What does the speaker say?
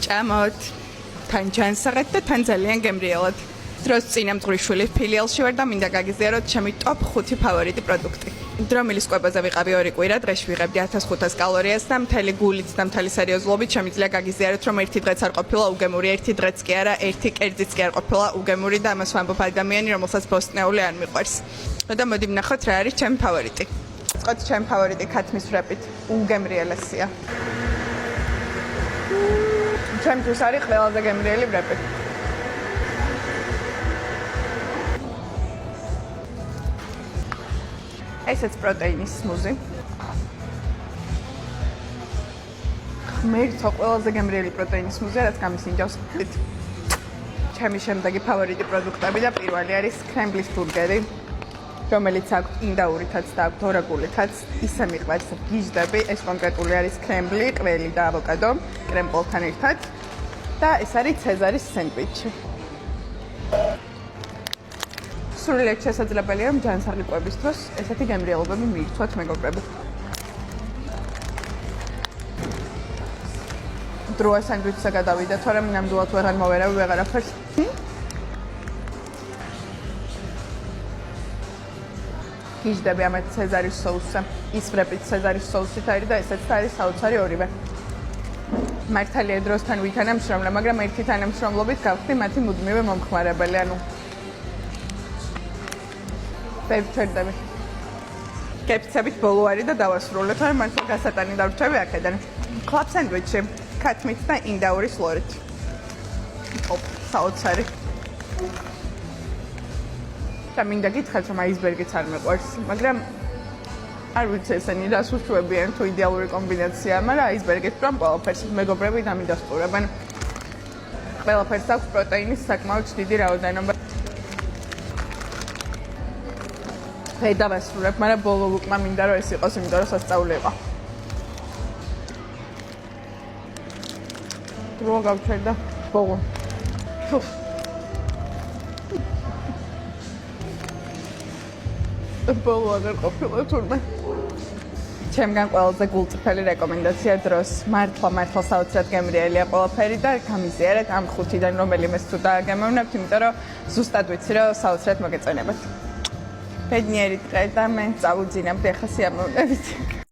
ჭამოთ, თან ჯანსაღეთ და თან ძალიან გემრიელად. დროს წინა მძღვრიშვილი ფილიალში ვარ და მინდა გაგიზიაროთ ჩემი ტოპ 5 ფავორიტი პროდუქტი. დრომილის კვებაზე ვიყავი 2 კვირა, დღეში ვიღებდი 1500 კალორიას და მთელი გულით და მთელი სერიოზულობით შემიძლია გაგიზიაროთ, რომ ერთი დღეც არ ყოფილა უგემური, ერთი დღეც კი არა, ერთი კერძიც კი არ ყოფილა უგემური და ამას ვამბობ ადამიანი, რომელსაც ბოსტნეული არ მიყვარს. და მოდი ვნახოთ რა არის ჩემი ფავორიტი. წყოთ ჩემი ფავორიტი ქათმის ფრეპით, უგემრიელესია. ჩემთვის არის ყველაზე გემრიელი ფრეპი. ესეც პროტეინის სმუზი. ღმერთო, ყველაზე გემრიელი პროტეინის სმუზი, რაც გამისინჯავს. ჩემი შემდეგი ფავორიტი პროდუქტები და პირველი არის კრემბლის ბურგერი, რომელიც აქვს ინდაურითაც და აქვს ორაგულითაც. ისე მიყვარს გიჟდები, ეს კონკრეტული არის კრემბლი, ყველი და ავოკადო, კრემბოლთან ერთად. და ეს არის ცეზარის სენდვიჩი. სრულიად შესაძლებელია, რომ ჯანსაღი კვების დროს ესეთი გემრიელობები მიირთვათ მეგობრები. დროა სანდვიჩზე გადავიდა, თორემ ნამდვილად ვეღარ მოვერავი ვეღარაფერს. გიჟდები ამათ ცეზარის соуსზე. ის ფრეპით ცეზარის соуსით არის და ესეც არის საოცარი ორივე. მართალია დროსთან ვითანამშრომლე, მაგრამ ერთი თანამშრომლობით გავხდი მათი მუდმივი მომხმარებელი, ანუ ფერჩერდები. კეფცებით ბოლო არის და დავასრულებ, თორემ მართლა გასატანი დავრჩები აქედან. კლაბ სენდვიჩი, ქათმით და ინდაურის ლორით. ოპ, საოცარი. და მინდა გითხრათ, რომ აისბერგიც არ მეყვარს, მაგრამ არ ვიცი ესენი რას უშუებიან თუ იდეალური კომბინაციაა, მაგრამ აისბერგის პრომ ყველაფერს მეგობრები დამიდასტურებენ. ყველაფერს აქვს პროტეინის საკმაოდ დიდი რაოდენობა. დავასრულებ, მაგრამ ბოლო უკმა მინდა რომ ეს იყოს, იმიტომ რომ სასწაული იყო. დრო გავჩერდა ბოლო. ბოლო აღარ ყოფილა თურმე. ჩემგან ყველაზე გულწრფელი რეკომენდაცია დროს. მართლა საოცრად გემრიელია ყველაფერი და გამიზიარეთ ამ 5-დან რომელიმეს თუ დააგემოვნებთ, იმიტომ რომ ზუსტად ვიცი რომ საოცრად მოგეწონებათ. ბედნიერი დღე და მე წავუძინებდი ახლა სიამოვნებით.